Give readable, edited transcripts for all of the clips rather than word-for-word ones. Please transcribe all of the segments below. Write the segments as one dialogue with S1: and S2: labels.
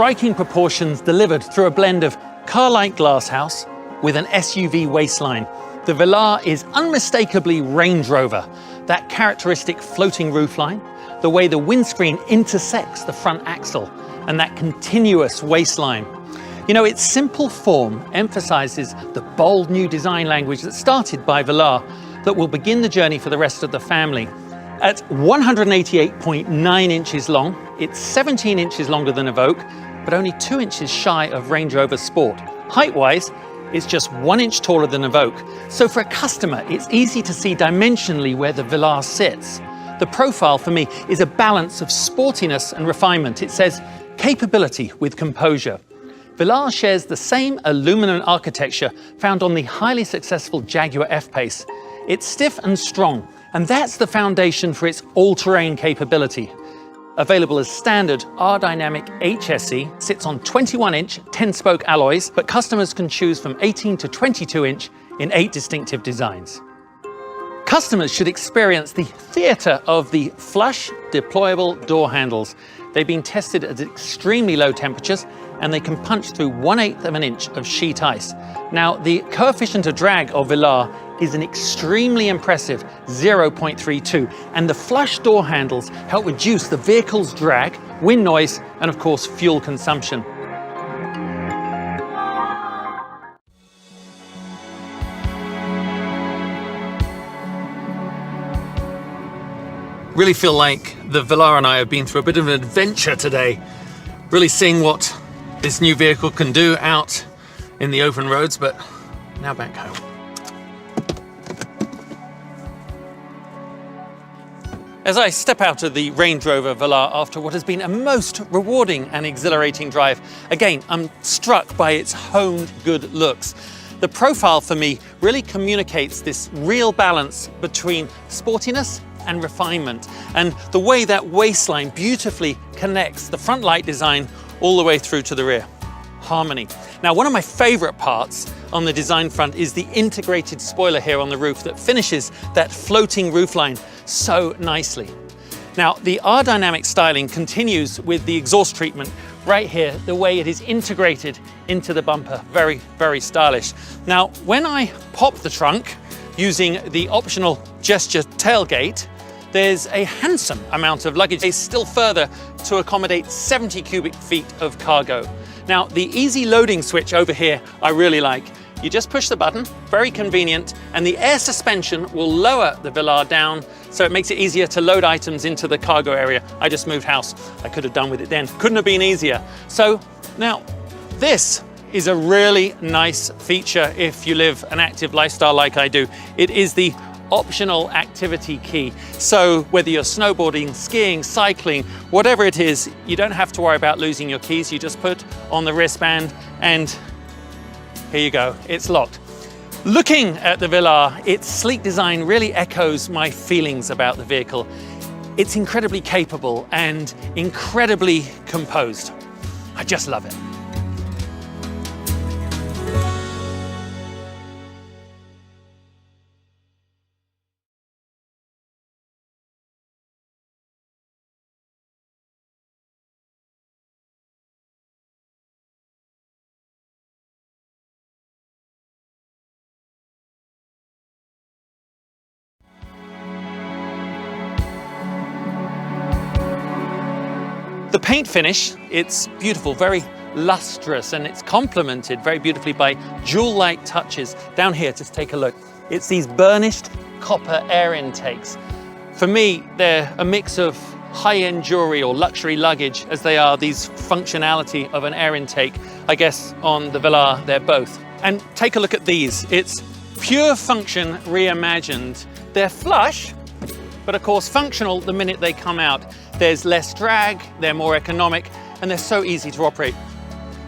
S1: striking proportions delivered through a blend of car-like glasshouse with an SUV waistline. The Velar is unmistakably Range Rover. That characteristic floating roofline, the way the windscreen intersects the front axle, and that continuous waistline. You know, its simple form emphasizes the bold new design language that started by Velar that will begin the journey for the rest of the family. At 188.9 inches long, it's 17 inches longer than Evoque, but only 2 inches shy of Range Rover Sport. Height-wise, it's just 1 inch taller than Evoque. So for a customer, it's easy to see dimensionally where the Velar sits. The profile for me is a balance of sportiness and refinement. It says capability with composure. Velar shares the same aluminum architecture found on the highly successful Jaguar F-Pace. It's stiff and strong, and that's the foundation for its all-terrain capability. Available as standard, R-Dynamic HSE sits on 21-inch 10-spoke alloys, but customers can choose from 18 to 22-inch in 8 distinctive designs. Customers should experience the theatre of the flush, deployable door handles. They've been tested at extremely low temperatures, and they can punch through 1/8 of an inch of sheet ice. Now, the coefficient of drag of Velar is an extremely impressive 0.32, and the flush door handles help reduce the vehicle's drag, wind noise, and of course, fuel consumption. Really feel like the Velar and I have been through a bit of an adventure today, really seeing what this new vehicle can do out in the open roads, but now back home. As I step out of the Range Rover Velar after what has been a most rewarding and exhilarating drive, again, I'm struck by its honed good looks. The profile for me really communicates this real balance between sportiness and refinement, and the way that waistline beautifully connects the front light design all the way through to the rear. Harmony. Now, one of my favorite parts on the design front is the integrated spoiler here on the roof that finishes that floating roofline so nicely. Now, the R-Dynamic styling continues with the exhaust treatment right here, the way it is integrated into the bumper. Very, very stylish. Now, when I pop the trunk using the optional gesture tailgate, there's a handsome amount of luggage space still further to accommodate 70 cubic feet of cargo. Now, the easy loading switch over here I really like. You just push the button, very convenient, and the air suspension will lower the Velar down, so it makes it easier to load items into the cargo area. I just moved house. I could have done with it then. Couldn't have been easier. So now, this is a really nice feature if you live an active lifestyle like I do. It is the optional activity key. So whether you're snowboarding, skiing, cycling, whatever it is, you don't have to worry about losing your keys. You just put on the wristband and here you go, it's locked. Looking at the Velar, its sleek design really echoes my feelings about the vehicle. It's incredibly capable and incredibly composed. I just love it. The paint finish, it's beautiful, very lustrous, and it's complemented very beautifully by jewel-like touches. Down here, just take a look. It's these burnished copper air intakes. For me, they're a mix of high-end jewelry or luxury luggage as they are these functionality of an air intake. I guess on the Velar, they're both. And take a look at these. It's pure function reimagined. They're flush, but of course functional the minute they come out. There's less drag, they're more economic, and they're so easy to operate.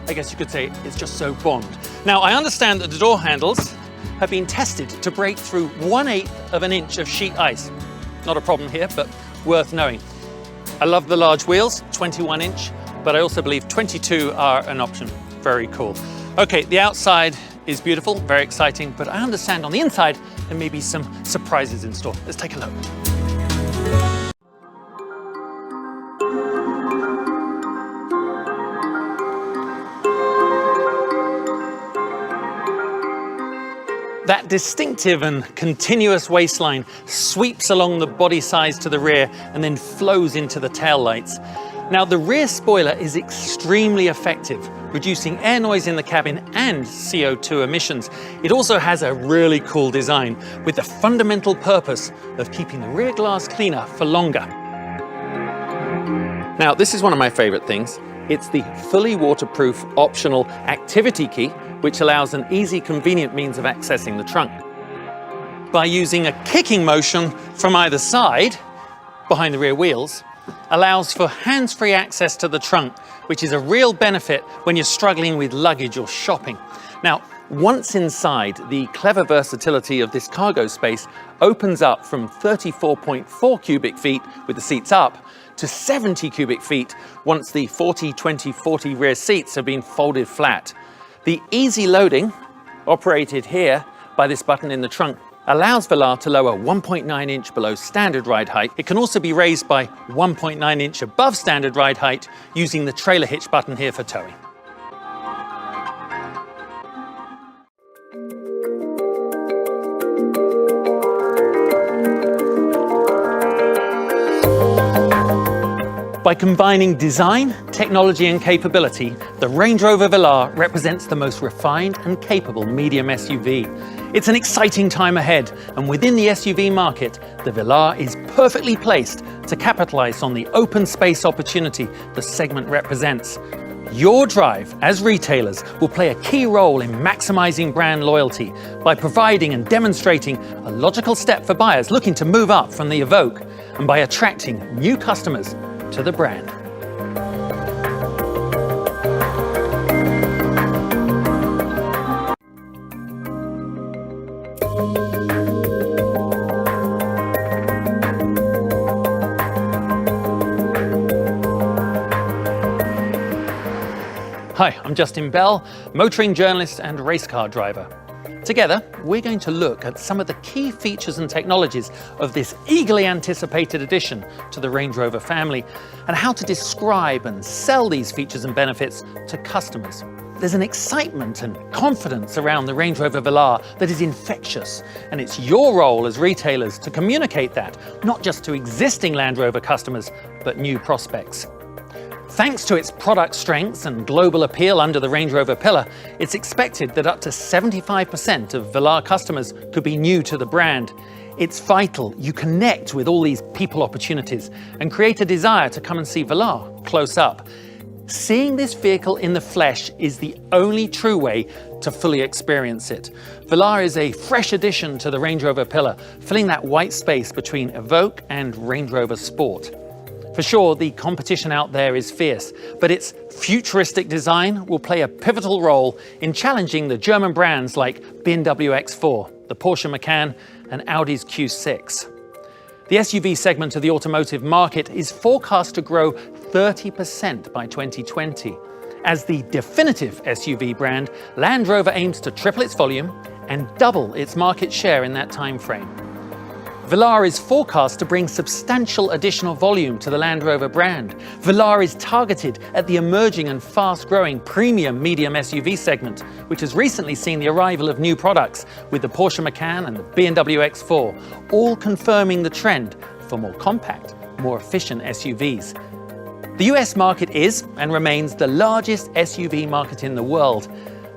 S1: I guess you could say it's just so Bond. Now, I understand that the door handles have been tested to break through 1/8 of an inch of sheet ice. Not a problem here, but worth knowing. I love the large wheels, 21-inch, but I also believe 22 are an option. Very cool. Okay, the outside is beautiful, very exciting, but I understand on the inside there may be some surprises in store. Let's take a look. That distinctive and continuous waistline sweeps along the body sides to the rear and then flows into the taillights. Now, the rear spoiler is extremely effective, reducing air noise in the cabin and CO2 emissions. It also has a really cool design with the fundamental purpose of keeping the rear glass cleaner for longer. Now, this is one of my favorite things. It's the fully waterproof optional activity key, which allows an easy, convenient means of accessing the trunk. By using a kicking motion from either side, behind the rear wheels, allows for hands-free access to the trunk, which is a real benefit when you're struggling with luggage or shopping. Now, once inside, the clever versatility of this cargo space opens up from 34.4 cubic feet with the seats up to 70 cubic feet once the 40-20-40 rear seats have been folded flat. The easy loading, operated here by this button in the trunk, allows Velar to lower 1.9 inch below standard ride height. It can also be raised by 1.9 inch above standard ride height using the trailer hitch button here for towing. By combining design, technology and capability, the Range Rover Velar represents the most refined and capable medium SUV. It's an exciting time ahead, and within the SUV market, the Velar is perfectly placed to capitalize on the open space opportunity the segment represents. Your drive as retailers will play a key role in maximizing brand loyalty by providing and demonstrating a logical step for buyers looking to move up from the Evoque, and by attracting new customers to the brand. Hi, I'm Justin Bell, motoring journalist and race car driver. Together, we're going to look at some of the key features and technologies of this eagerly anticipated addition to the Range Rover family, and how to describe and sell these features and benefits to customers. There's an excitement and confidence around the Range Rover Velar that is infectious, and it's your role as retailers to communicate that, not just to existing Land Rover customers, but new prospects. Thanks to its product strengths and global appeal under the Range Rover pillar, it's expected that up to 75% of Velar customers could be new to the brand. It's vital you connect with all these people opportunities and create a desire to come and see Velar close up. Seeing this vehicle in the flesh is the only true way to fully experience it. Velar is a fresh addition to the Range Rover pillar, filling that white space between Evoque and Range Rover Sport. For sure, the competition out there is fierce, but its futuristic design will play a pivotal role in challenging the German brands like BMW X4, the Porsche Macan, and Audi's Q6. The SUV segment of the automotive market is forecast to grow 30% by 2020. As the definitive SUV brand, Land Rover aims to triple its volume and double its market share in that time frame. Velar is forecast to bring substantial additional volume to the Land Rover brand. Velar is targeted at the emerging and fast-growing premium medium SUV segment, which has recently seen the arrival of new products with the Porsche Macan and the BMW X4, all confirming the trend for more compact, more efficient SUVs. The US market is and remains the largest SUV market in the world.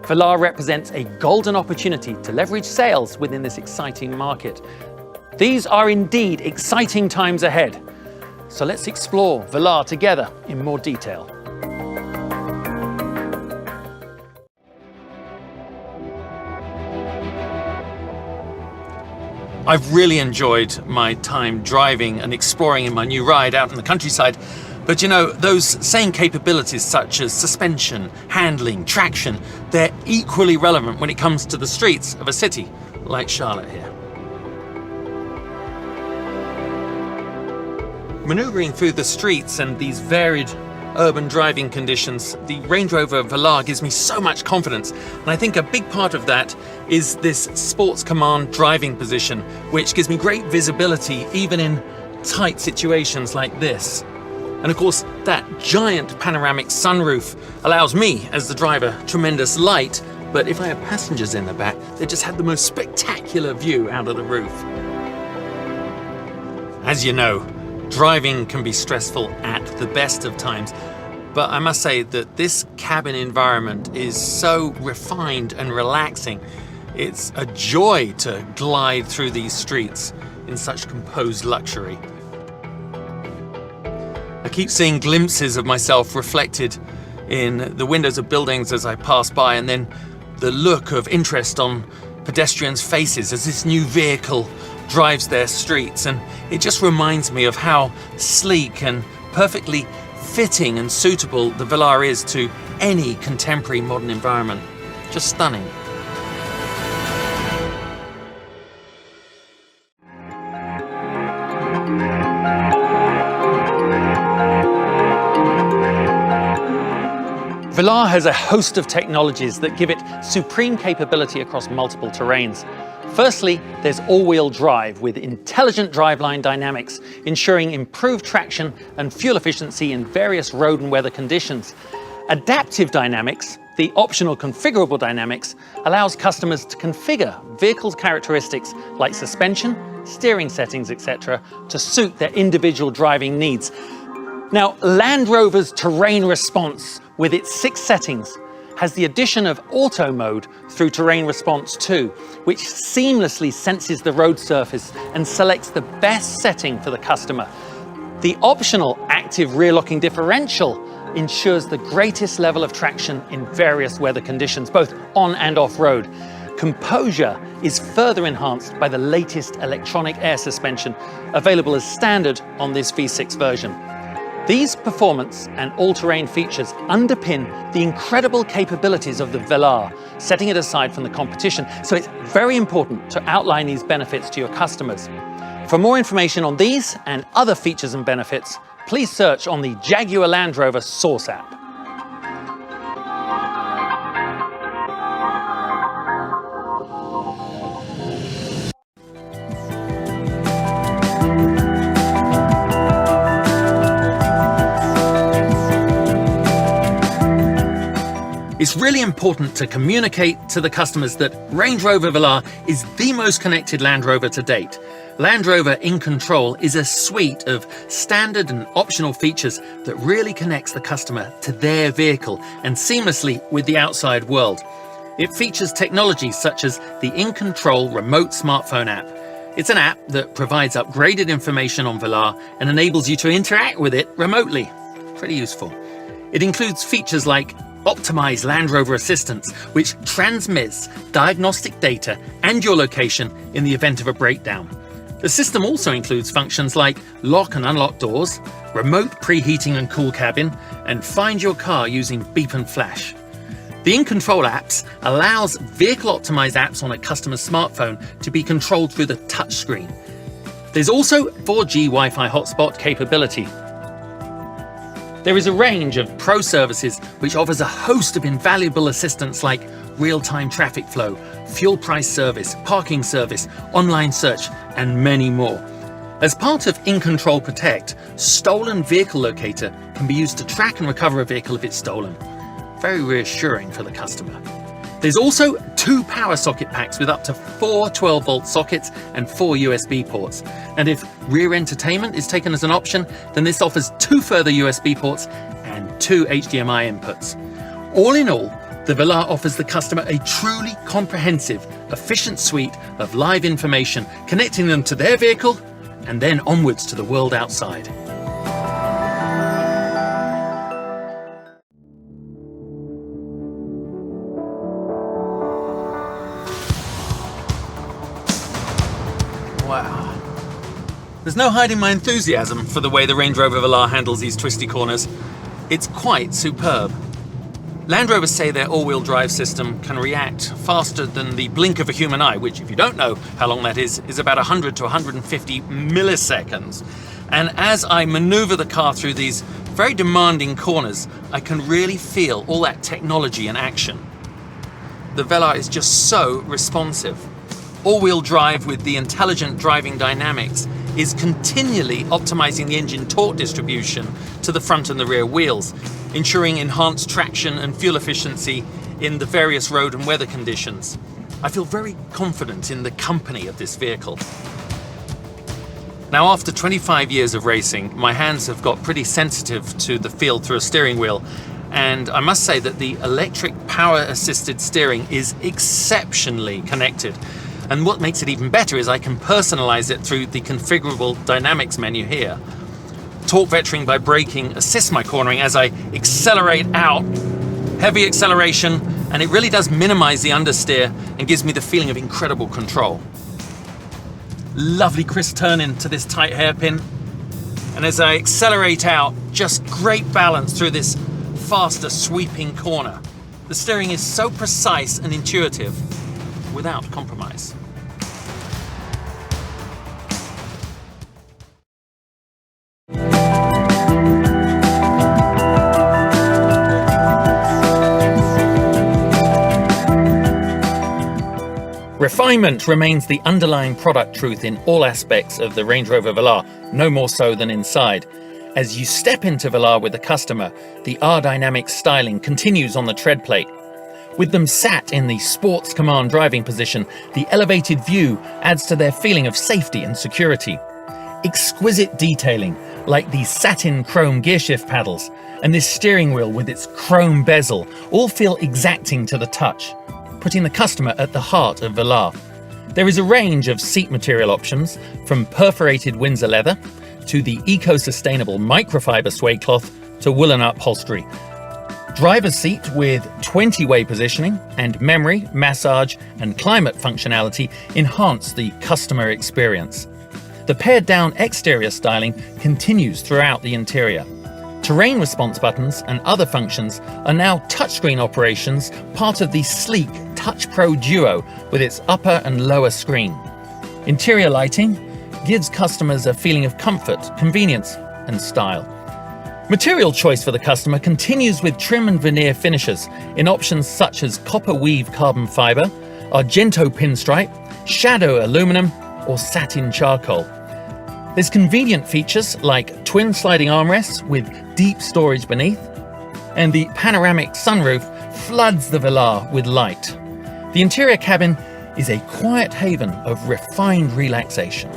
S1: Velar represents a golden opportunity to leverage sales within this exciting market. These are indeed exciting times ahead. So let's explore Velar together in more detail. I've really enjoyed my time driving and exploring in my new ride out in the countryside. But you know, those same capabilities such as suspension, handling, traction, they're equally relevant when it comes to the streets of a city like Charlotte here. Maneuvering through the streets and these varied urban driving conditions, the Range Rover Velar gives me so much confidence, and I think a big part of that is this Sports Command driving position, which gives me great visibility even in tight situations like this. And of course, that giant panoramic sunroof allows me, as the driver, tremendous light but if I had passengers in the back, they just had the most spectacular view out of the roof. As you know, driving can be stressful at the best of times, but I must say that this cabin environment is so refined and relaxing. It's a joy to glide through these streets in such composed luxury. I keep seeing glimpses of myself reflected in the windows of buildings as I pass by, and then the look of interest on pedestrians' faces as this new vehicle drives their streets, and it just reminds me of how sleek and perfectly fitting and suitable the Velar is to any contemporary modern environment. Just stunning. Velar has a host of technologies that give it supreme capability across multiple terrains. Firstly, there's all-wheel drive with intelligent driveline dynamics, ensuring improved traction and fuel efficiency in various road and weather conditions. Adaptive dynamics, the optional configurable dynamics, allows customers to configure vehicle characteristics like suspension, steering settings, etc., to suit their individual driving needs. Now, Land Rover's terrain response, with its 6 settings, has the addition of auto mode through terrain response 2, which seamlessly senses the road surface and selects the best setting for the customer. The optional active rear locking differential ensures the greatest level of traction in various weather conditions, both on and off road. Composure is further enhanced by the latest electronic air suspension, available as standard on this V6 version. These performance and all-terrain features underpin the incredible capabilities of the Velar, setting it aside from the competition. So it's very important to outline these benefits to your customers. For more information on these and other features and benefits, please search on the Jaguar Land Rover Source app. It's really important to communicate to the customers that Range Rover Velar is the most connected Land Rover to date. Land Rover In Control is a suite of standard and optional features that really connects the customer to their vehicle and seamlessly with the outside world. It features technologies such as the In Control remote smartphone app. It's an app that provides upgraded information on Velar and enables you to interact with it remotely. Pretty useful. It includes features like Optimize Land Rover Assistance, which transmits diagnostic data and your location in the event of a breakdown. The system also includes functions like lock and unlock doors, remote preheating and cool cabin, and find your car using beep and flash. The In Control apps allows vehicle-optimized apps on a customer's smartphone to be controlled through the touchscreen. There's also 4G Wi-Fi hotspot capability. There is a range of pro services which offers a host of invaluable assistance like real-time traffic flow, fuel price service, parking service, online search, and many more. As part of In Control Protect, Stolen Vehicle Locator can be used to track and recover a vehicle if it's stolen. Very reassuring for the customer. There's also 2 power socket packs with up to 4 12-volt sockets and 4 USB ports. And if rear entertainment is taken as an option, then this offers 2 further USB ports and 2 HDMI inputs. All in all, the Velar offers the customer a truly comprehensive, efficient suite of live information, connecting them to their vehicle and then onwards to the world outside. Wow. There's no hiding my enthusiasm for the way the Range Rover Velar handles these twisty corners. It's quite superb. Land Rovers say their all-wheel drive system can react faster than the blink of a human eye, which, if you don't know how long that is about 100 to 150 milliseconds. And as I maneuver the car through these very demanding corners, I can really feel all that technology in action. The Velar is just so responsive. All-wheel drive with the intelligent driving dynamics is continually optimizing the engine torque distribution to the front and the rear wheels, ensuring enhanced traction and fuel efficiency in the various road and weather conditions. I feel very confident in the company of this vehicle. Now, after 25 years of racing, my hands have got pretty sensitive to the feel through a steering wheel, and I must say that the electric power-assisted steering is exceptionally connected. And what makes it even better is I can personalize it through the configurable dynamics menu here. Torque vectoring by braking assists my cornering as I accelerate out, heavy acceleration, and it really does minimize the understeer and gives me the feeling of incredible control. Lovely crisp turn into this tight hairpin, and as I accelerate out, just great balance through this faster sweeping corner. The steering is so precise and intuitive without compromise. Refinement remains the underlying product truth in all aspects of the Range Rover Velar, no more so than inside. As you step into Velar with the customer, the R-Dynamic styling continues on the tread plate. With them sat in the Sports Command driving position, the elevated view adds to their feeling of safety and security. Exquisite detailing, like the satin chrome gearshift paddles and this steering wheel with its chrome bezel, all feel exacting to the touch, putting the customer at the heart of Velar. There is a range of seat material options, from perforated Windsor leather to the eco-sustainable microfiber suede cloth to woolen upholstery. Driver's seat with 20-way positioning and memory, massage and climate functionality enhance the customer experience. The pared-down exterior styling continues throughout the interior. Terrain response buttons and other functions are now touchscreen operations, part of the sleek Touch Pro Duo with its upper and lower screen. Interior lighting gives customers a feeling of comfort, convenience and style. Material choice for the customer continues with trim and veneer finishes in options such as copper weave carbon fibre, Argento pinstripe, shadow aluminum or satin charcoal. There's convenient features like twin sliding armrests with deep storage beneath, and the panoramic sunroof floods the Velar with light. The interior cabin is a quiet haven of refined relaxation.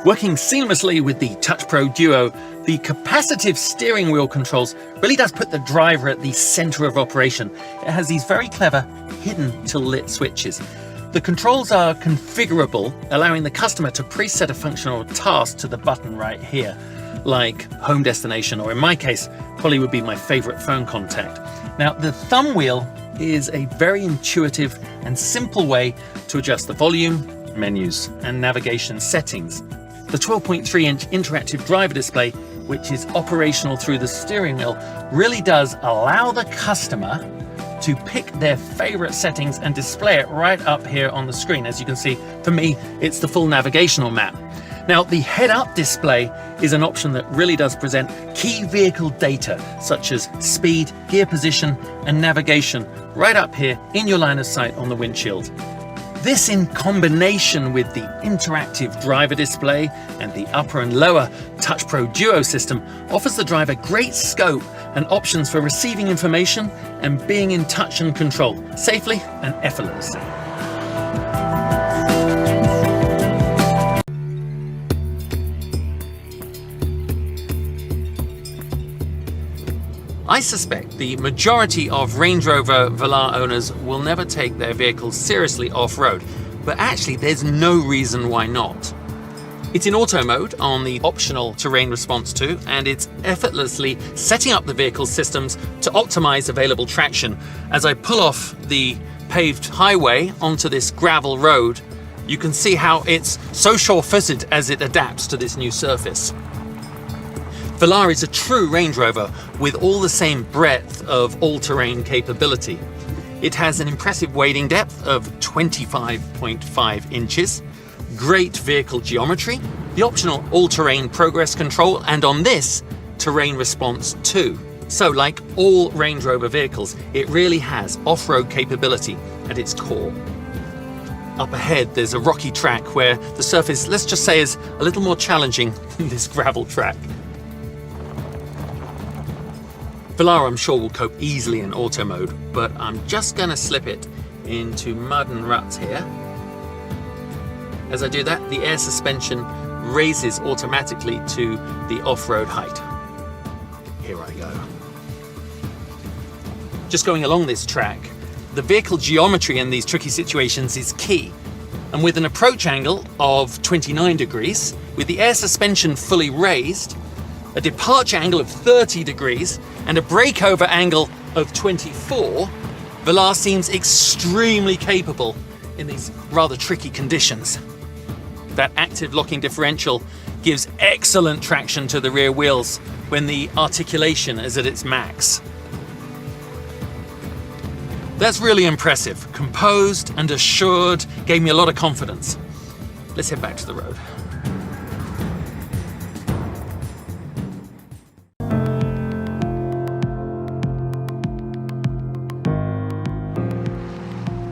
S1: Working seamlessly with the Touch Pro Duo, the capacitive steering wheel controls really does put the driver at the center of operation. It has these very clever hidden till lit switches. The controls are configurable, allowing the customer to preset a function or task to the button right here, like home destination, or in my case, probably would be my favorite phone contact. Now, the thumb wheel is a very intuitive and simple way to adjust the volume, menus, and navigation settings. The 12.3-inch interactive driver display, which is operational through the steering wheel, really does allow the customer to pick their favorite settings and display it right up here on the screen. As you can see, for me, it's the full navigational map. Now, the head-up display is an option that really does present key vehicle data, such as speed, gear position, and navigation, right up here in your line of sight on the windshield. This, in combination with the interactive driver display and the upper and lower Touch Pro Duo system, offers the driver great scope and options for receiving information and being in touch and control safely and effortlessly. I suspect the majority of Range Rover Velar owners will never take their vehicles seriously off-road, but actually there's no reason why not. It's in auto mode on the optional terrain response 2, and it's effortlessly setting up the vehicle's systems to optimize available traction. As I pull off the paved highway onto this gravel road, you can see how it's so sure-footed as it adapts to this new surface. Velar is a true Range Rover with all the same breadth of all-terrain capability. It has an impressive wading depth of 25.5 inches, great vehicle geometry, the optional all-terrain progress control, and on this, terrain response too. So like all Range Rover vehicles, it really has off-road capability at its core. Up ahead, there's a rocky track where the surface, let's just say, is a little more challenging than this gravel track. Velar, I'm sure, will cope easily in auto mode, but I'm just gonna slip it into mud and ruts here. As I do that, the air suspension raises automatically to the off-road height. Here I go. Just going along this track, the vehicle geometry in these tricky situations is key. And with an approach angle of 29 degrees, with the air suspension fully raised, a departure angle of 30 degrees, and a breakover angle of 24, Velar seems extremely capable in these rather tricky conditions. That active locking differential gives excellent traction to the rear wheels when the articulation is at its max. That's really impressive. Composed and assured, gave me a lot of confidence. Let's head back to the road.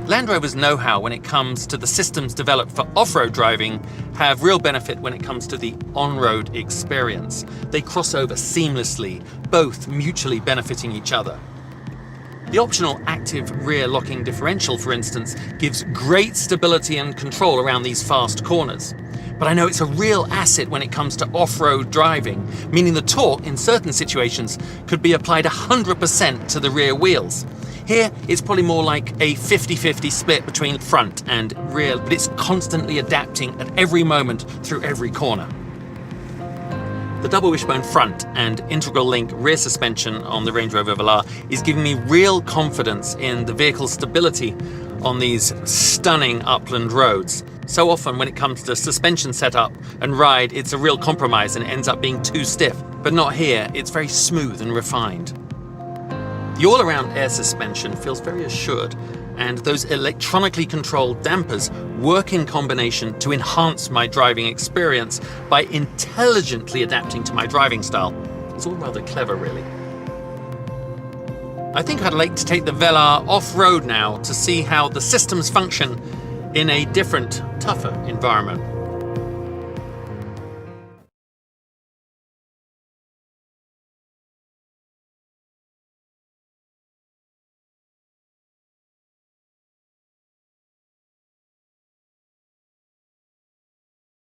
S1: Land Rover's know-how when it comes to the systems developed for off-road driving have real benefit when it comes to the on-road experience. They cross over seamlessly, both mutually benefiting each other. The optional active rear locking differential, for instance, gives great stability and control around these fast corners. But I know it's a real asset when it comes to off-road driving, meaning the torque in certain situations could be applied 100% to the rear wheels. Here, it's probably more like a 50-50 split between front and rear, but it's constantly adapting at every moment through every corner. The double wishbone front and integral link rear suspension on the Range Rover Velar is giving me real confidence in the vehicle's stability on these stunning upland roads. So often when it comes to suspension setup and ride, it's a real compromise and it ends up being too stiff. But not here, it's very smooth and refined. The all-around air suspension feels very assured, and those electronically controlled dampers work in combination to enhance my driving experience by intelligently adapting to my driving style. It's all rather clever, really. I think I'd like to take the Velar off-road now to see how the systems function in a different, tougher environment.